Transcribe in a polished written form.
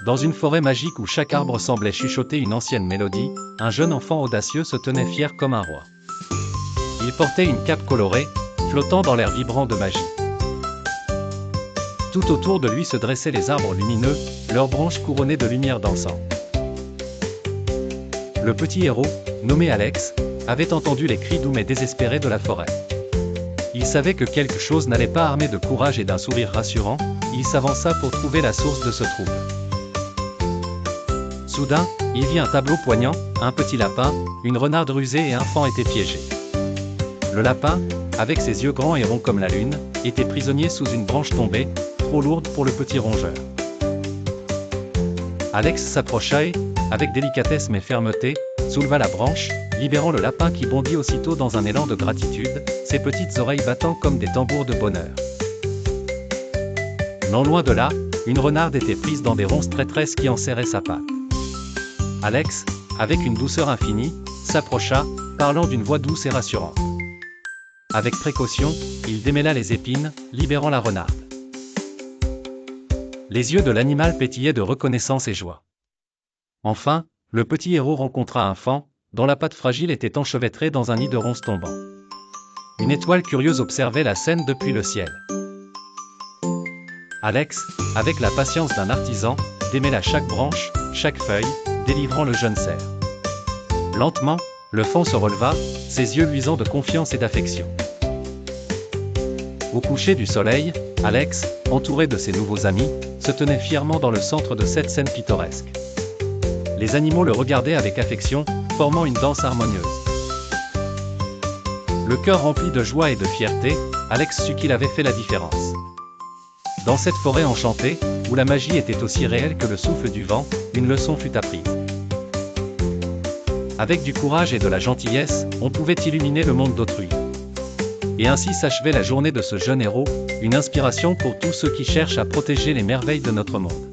Dans une forêt magique où chaque arbre semblait chuchoter une ancienne mélodie, un jeune enfant audacieux se tenait fier comme un roi. Il portait une cape colorée, flottant dans l'air vibrant de magie. Tout autour de lui se dressaient les arbres lumineux, leurs branches couronnées de lumière dansante. Le petit héros, nommé Alex, avait entendu les cris doux mais désespérés de la forêt. Il savait que quelque chose n'allait pas, armé de courage et d'un sourire rassurant, il s'avança pour trouver la source de ce trouble. Soudain, il vit un tableau poignant, un petit lapin, une renarde rusée et un faon étaient piégés. Le lapin, avec ses yeux grands et ronds comme la lune, était prisonnier sous une branche tombée, trop lourde pour le petit rongeur. Alex s'approcha et, avec délicatesse mais fermeté, souleva la branche, libérant le lapin qui bondit aussitôt dans un élan de gratitude, ses petites oreilles battant comme des tambours de bonheur. Non loin de là, une renarde était prise dans des ronces traîtresses qui enserraient sa patte. Alex, avec une douceur infinie, s'approcha, parlant d'une voix douce et rassurante. Avec précaution, il démêla les épines, libérant la renarde. Les yeux de l'animal pétillaient de reconnaissance et joie. Enfin, le petit héros rencontra un faon, dont la patte fragile était enchevêtrée dans un nid de ronces tombant. Une étoile curieuse observait la scène depuis le ciel. Alex, avec la patience d'un artisan, démêla chaque branche, chaque feuille, délivrant le jeune cerf. Lentement, le faon se releva, ses yeux luisants de confiance et d'affection. Au coucher du soleil, Alex, entouré de ses nouveaux amis, se tenait fièrement dans le centre de cette scène pittoresque. Les animaux le regardaient avec affection, formant une danse harmonieuse. Le cœur rempli de joie et de fierté, Alex sut qu'il avait fait la différence. Dans cette forêt enchantée, où la magie était aussi réelle que le souffle du vent, une leçon fut apprise. Avec du courage et de la gentillesse, on pouvait illuminer le monde d'autrui. Et ainsi s'achevait la journée de ce jeune héros, une inspiration pour tous ceux qui cherchent à protéger les merveilles de notre monde.